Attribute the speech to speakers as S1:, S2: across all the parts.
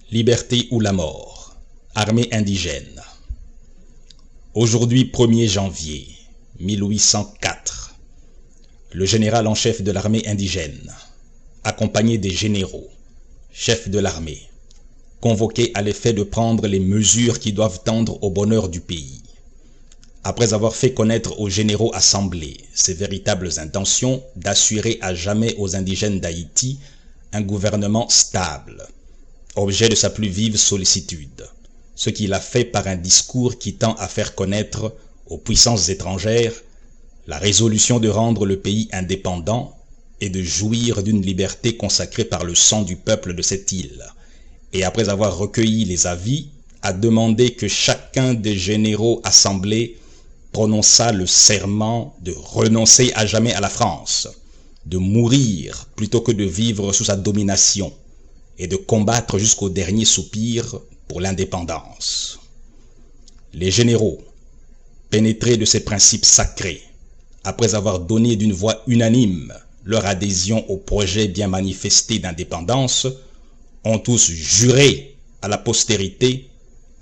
S1: Liberté ou la mort. Armée indigène. Aujourd'hui 1er janvier 1804, le général en chef de l'armée indigène, accompagné des généraux, chefs de l'armée, convoqués à l'effet de prendre les mesures qui doivent tendre au bonheur du pays. Après avoir fait connaître aux généraux assemblés ses véritables intentions d'assurer à jamais aux indigènes d'Haïti un gouvernement stable, objet de sa plus vive sollicitude, ce qu'il a fait par un discours qui tend à faire connaître aux puissances étrangères la résolution de rendre le pays indépendant et de jouir d'une liberté consacrée par le sang du peuple de cette île, et après avoir recueilli les avis, a demandé que chacun des généraux assemblés prononça le serment de renoncer à jamais à la France, de mourir plutôt que de vivre sous sa domination, et de combattre jusqu'au dernier soupir pour l'indépendance. Les généraux, pénétrés de ces principes sacrés, après avoir donné d'une voix unanime leur adhésion au projet bien manifesté d'indépendance, ont tous juré à la postérité,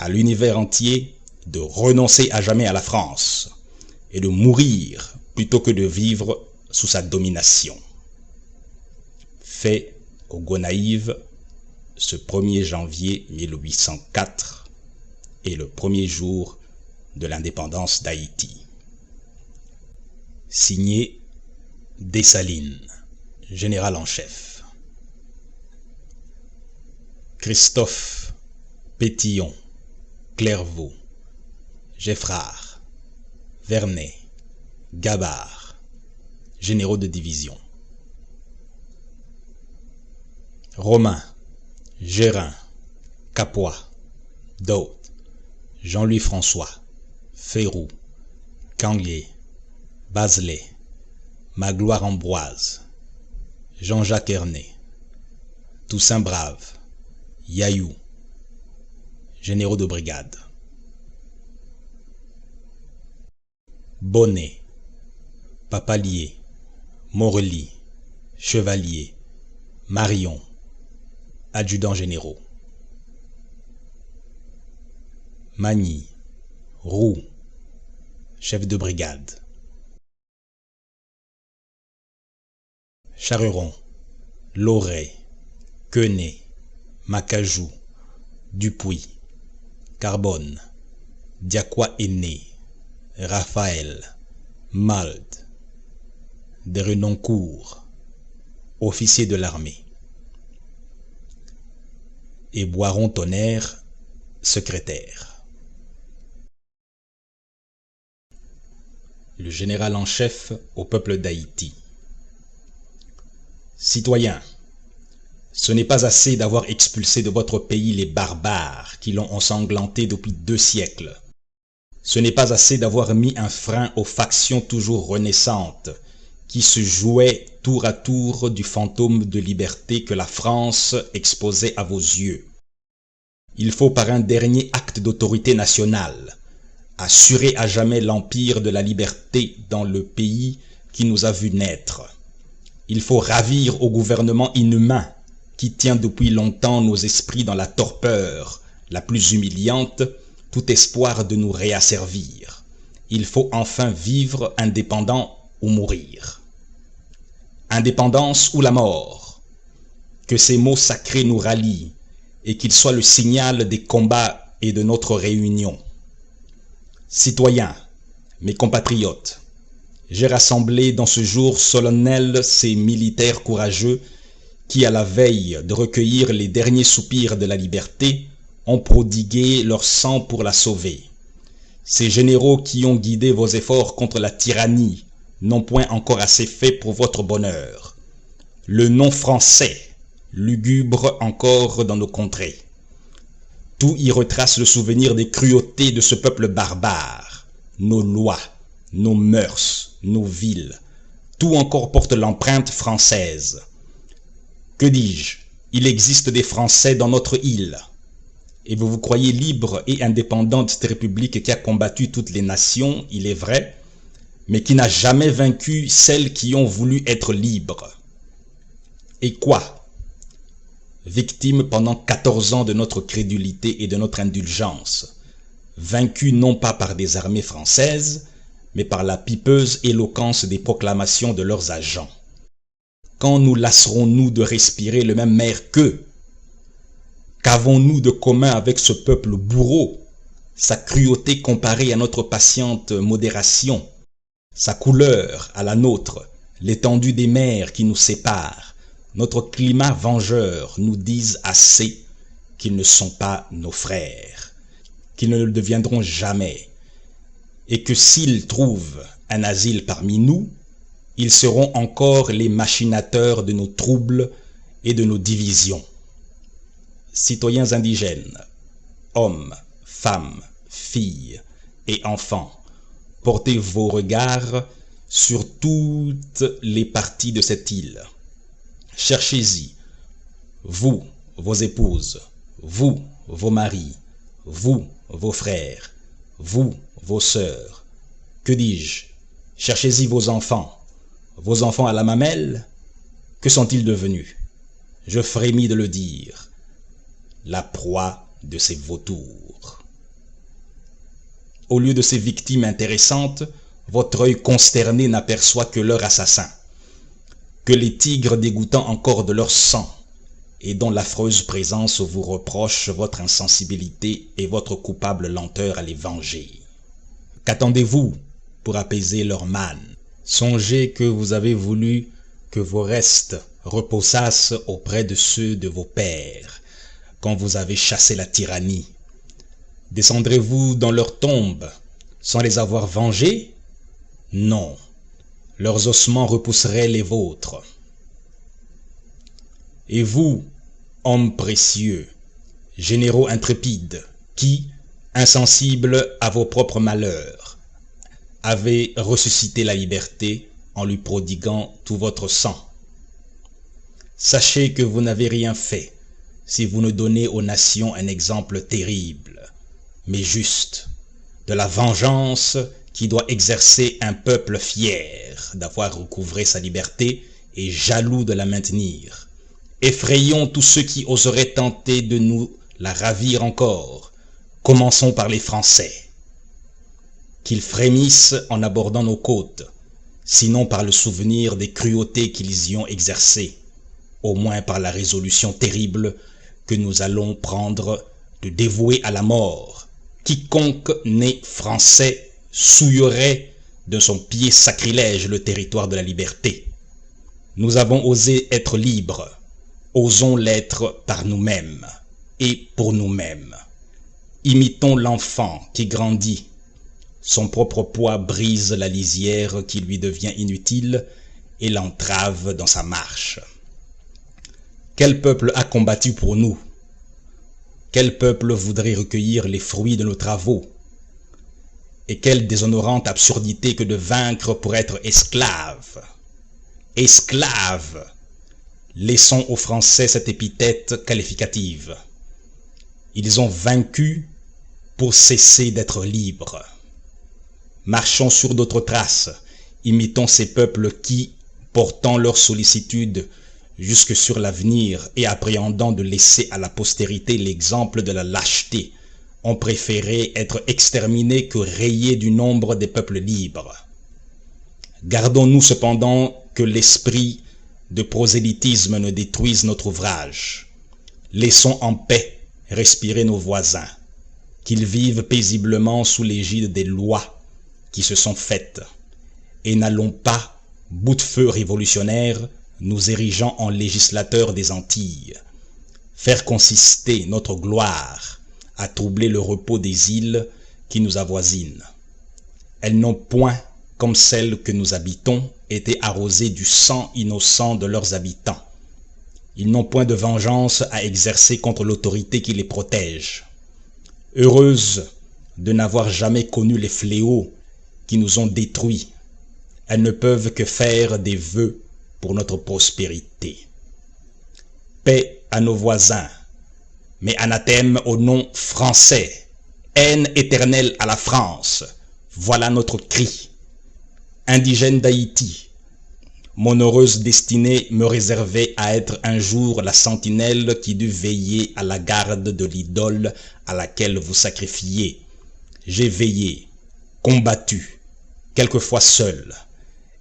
S1: à l'univers entier, de renoncer à jamais à la France et de mourir plutôt que de vivre sous sa domination. Fait au Gonaïves ce 1er janvier 1804 et le premier jour de l'indépendance d'Haïti. Signé Dessalines, général en chef. Christophe Pétillon, Clairvaux, Geffrard, Vernet, Gabard, généraux de division. Romain, Gérin, Capois, Daut, Jean-Louis François, Féroux, Canglier, Bazelet, Magloire Ambroise, Jean-Jacques Ernest, Toussaint Brave, Yaillou, généraux de brigade. Bonnet, Papalier, Morely, Chevalier, Marion, adjudants généraux. Magny, Roux, chef de brigade. Charreron, Loret, Quenet, Macajou, Dupuis, Carbone, Diaqua Aîné, Raphaël, Malte, de Renoncourt, officier de l'armée, et Boiron-Tonnerre, secrétaire. Le général en chef au peuple d'Haïti. Citoyens, ce n'est pas assez d'avoir expulsé de votre pays les barbares qui l'ont ensanglanté depuis 2 siècles. Ce n'est pas assez d'avoir mis un frein aux factions toujours renaissantes qui se jouaient tour à tour du fantôme de liberté que la France exposait à vos yeux. Il faut par un dernier acte d'autorité nationale assurer à jamais l'empire de la liberté dans le pays qui nous a vus naître. Il faut ravir au gouvernement inhumain qui tient depuis longtemps nos esprits dans la torpeur la plus humiliante tout espoir de nous réasservir. Il faut enfin vivre indépendant ou mourir. Indépendance ou la mort. Que ces mots sacrés nous rallient et qu'ils soient le signal des combats et de notre réunion. Citoyens, mes compatriotes, j'ai rassemblé dans ce jour solennel ces militaires courageux qui, à la veille de recueillir les derniers soupirs de la liberté, ont prodigué leur sang pour la sauver. Ces généraux qui ont guidé vos efforts contre la tyrannie n'ont point encore assez fait pour votre bonheur. Le nom français, lugubre encore dans nos contrées. Tout y retrace le souvenir des cruautés de ce peuple barbare, nos lois, nos mœurs, nos villes. Tout encore porte l'empreinte française. Que dis-je? Il existe des Français dans notre île. Et vous vous croyez libre et indépendant de cette république qui a combattu toutes les nations, il est vrai, mais qui n'a jamais vaincu celles qui ont voulu être libres. Et quoi? victimes pendant 14 ans de notre crédulité et de notre indulgence, vaincus non pas par des armées françaises, mais par la pipeuse éloquence des proclamations de leurs agents. Quand nous lasserons-nous de respirer le même air qu'eux? Qu'avons-nous de commun avec ce peuple bourreau, sa cruauté comparée à notre patiente modération, sa couleur à la nôtre, l'étendue des mers qui nous séparent, notre climat vengeur nous disent assez qu'ils ne sont pas nos frères, qu'ils ne le deviendront jamais, et que s'ils trouvent un asile parmi nous, ils seront encore les machinateurs de nos troubles et de nos divisions. Citoyens indigènes, hommes, femmes, filles et enfants, portez vos regards sur toutes les parties de cette île. Cherchez-y, vous, vos épouses, vous, vos maris, vous, vos frères, vous, vos sœurs. Que dis-je? Cherchez-y vos enfants à la mamelle. Que sont-ils devenus? Je frémis de le dire. La proie de ces vautours. Au lieu de ces victimes intéressantes, votre œil consterné n'aperçoit que leur assassin, que les tigres dégoûtant encore de leur sang, et dont l'affreuse présence vous reproche votre insensibilité et votre coupable lenteur à les venger. Qu'attendez-vous pour apaiser leur manne? Songez que vous avez voulu que vos restes reposassent auprès de ceux de vos pères, quand vous avez chassé la tyrannie. Descendrez-vous dans leur tombe sans les avoir vengés? Non, leurs ossements repousseraient les vôtres. Et vous, hommes précieux, généraux intrépides, qui, insensibles à vos propres malheurs, avez ressuscité la liberté en lui prodiguant tout votre sang. Sachez que vous n'avez rien fait si vous ne donnez aux nations un exemple terrible, mais juste, de la vengeance qui doit exercer un peuple fier d'avoir recouvré sa liberté et jaloux de la maintenir. Effrayons tous ceux qui oseraient tenter de nous la ravir encore. Commençons par les Français. Qu'ils frémissent en abordant nos côtes, sinon par le souvenir des cruautés qu'ils y ont exercées, au moins par la résolution terrible que nous allons prendre de dévouer à la mort quiconque né français souillerait de son pied sacrilège le territoire de la liberté. Nous avons osé être libres, osons l'être par nous-mêmes et pour nous-mêmes. Imitons l'enfant qui grandit. Son propre poids brise la lisière qui lui devient inutile et l'entrave dans sa marche. Quel peuple a combattu pour nous? Quel peuple voudrait recueillir les fruits de nos travaux? Et quelle déshonorante absurdité que de vaincre pour être esclave! Esclave! Laissons aux Français cette épithète qualificative. Ils ont vaincu pour cesser d'être libres. Marchons sur d'autres traces, imitons ces peuples qui, portant leur sollicitude jusque sur l'avenir et appréhendant de laisser à la postérité l'exemple de la lâcheté, ont préféré être exterminés que rayés du nombre des peuples libres. Gardons-nous cependant que l'esprit de prosélytisme ne détruise notre ouvrage. Laissons en paix respirer nos voisins, qu'ils vivent paisiblement sous l'égide des lois qui se sont faites, et n'allons pas, bout de feu révolutionnaire, nous érigeant en législateurs des Antilles, faire consister notre gloire à troubler le repos des îles qui nous avoisinent. Elles n'ont point, comme celles que nous habitons, été arrosées du sang innocent de leurs habitants. Ils n'ont point de vengeance à exercer contre l'autorité qui les protège. Heureuses de n'avoir jamais connu les fléaux qui nous ont détruits, elles ne peuvent que faire des vœux pour notre prospérité. Paix à nos voisins, mais anathème au nom français, haine éternelle à la France, voilà notre cri. Indigènes d'Haïti, mon heureuse destinée me réservait à être un jour la sentinelle qui dut veiller à la garde de l'idole à laquelle vous sacrifiez. J'ai veillé, combattu, quelquefois seul.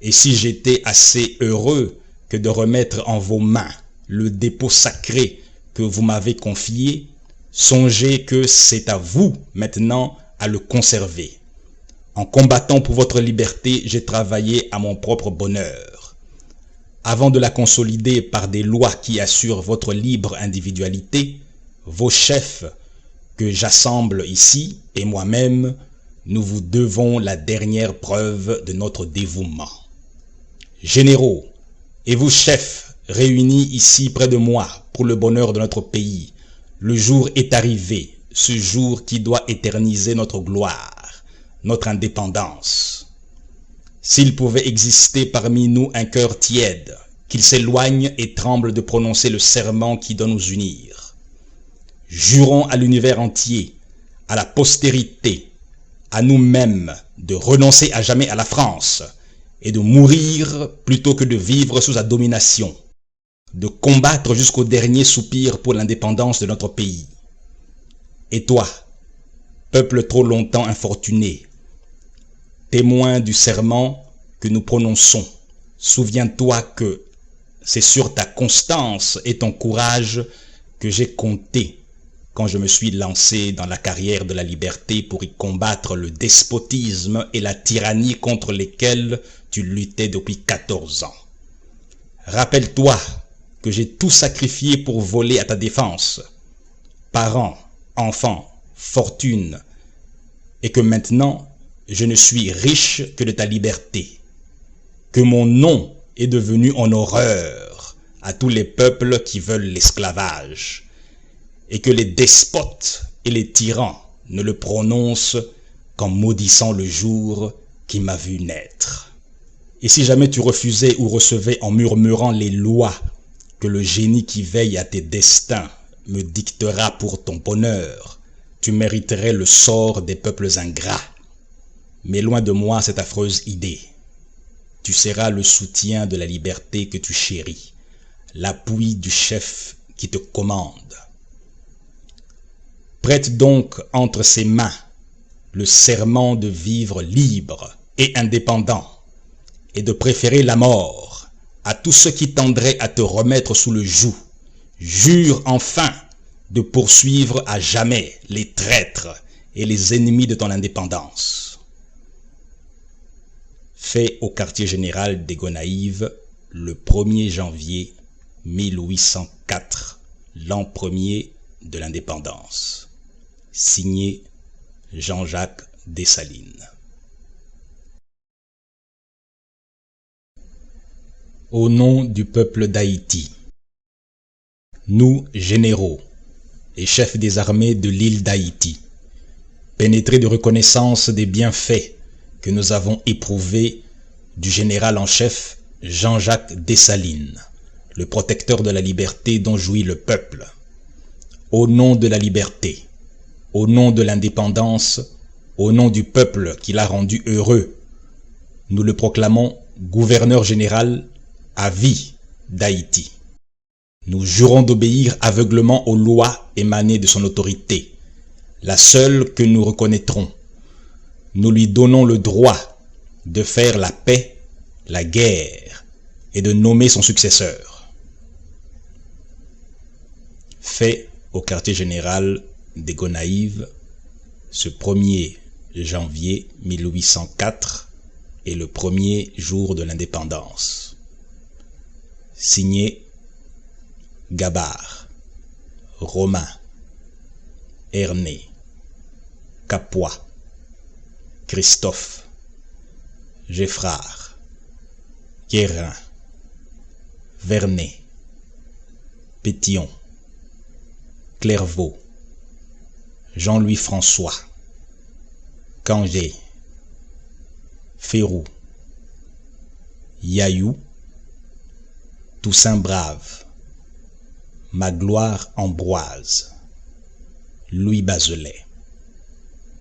S1: Et si j'étais assez heureux que de remettre en vos mains le dépôt sacré que vous m'avez confié, songez que c'est à vous maintenant à le conserver. En combattant pour votre liberté, j'ai travaillé à mon propre bonheur. Avant de la consolider par des lois qui assurent votre libre individualité, vos chefs que j'assemble ici et moi-même, nous vous devons la dernière preuve de notre dévouement. Généraux, et vous chefs réunis ici près de moi pour le bonheur de notre pays, le jour est arrivé, ce jour qui doit éterniser notre gloire, notre indépendance. S'il pouvait exister parmi nous un cœur tiède, qu'il s'éloigne et tremble de prononcer le serment qui doit nous unir. Jurons à l'univers entier, à la postérité, à nous-mêmes de renoncer à jamais à la France et de mourir plutôt que de vivre sous sa domination, de combattre jusqu'au dernier soupir pour l'indépendance de notre pays. Et toi, peuple trop longtemps infortuné, témoin du serment que nous prononçons, souviens-toi que c'est sur ta constance et ton courage que j'ai compté quand je me suis lancé dans la carrière de la liberté pour y combattre le despotisme et la tyrannie contre lesquels tu luttais depuis 14 ans. Rappelle-toi que j'ai tout sacrifié pour voler à ta défense, parents, enfants, fortune, et que maintenant je ne suis riche que de ta liberté, que mon nom est devenu en horreur à tous les peuples qui veulent l'esclavage, et que les despotes et les tyrans ne le prononcent qu'en maudissant le jour qui m'a vu naître. Et si jamais tu refusais ou recevais en murmurant les lois que le génie qui veille à tes destins me dictera pour ton bonheur, tu mériterais le sort des peuples ingrats. Mais loin de moi cette affreuse idée. Tu seras le soutien de la liberté que tu chéris, l'appui du chef qui te commande. Prête donc entre ses mains le serment de vivre libre et indépendant, et de préférer la mort à tous ceux qui tendraient à te remettre sous le joug. Jure enfin de poursuivre à jamais les traîtres et les ennemis de ton indépendance. Fait au quartier général des Gonaïves le 1er janvier 1804, l'an premier de l'indépendance. Signé Jean-Jacques Dessalines. Au nom du peuple d'Haïti, nous, généraux et chefs des armées de l'île d'Haïti, pénétrés de reconnaissance des bienfaits que nous avons éprouvés du général en chef Jean-Jacques Dessalines, le protecteur de la liberté dont jouit le peuple, au nom de la liberté, au nom de l'indépendance, au nom du peuple qui l'a rendu heureux, nous le proclamons gouverneur général à vie d'Haïti. Nous jurons d'obéir aveuglement aux lois émanées de son autorité, la seule que nous reconnaîtrons. Nous lui donnons le droit de faire la paix, la guerre et de nommer son successeur. Fait au quartier général des Gonaïves ce 1er janvier 1804 et le premier jour de l'indépendance. Signé Gabard, Romain, Ernée, Capois, Christophe, Geffrard, Guérin, Vernet, Pétillon, Clairvaux, Jean-Louis François, Cangé, Férou, Yaïou, Toussaint Brave, Magloire Ambroise, Louis Bazelet.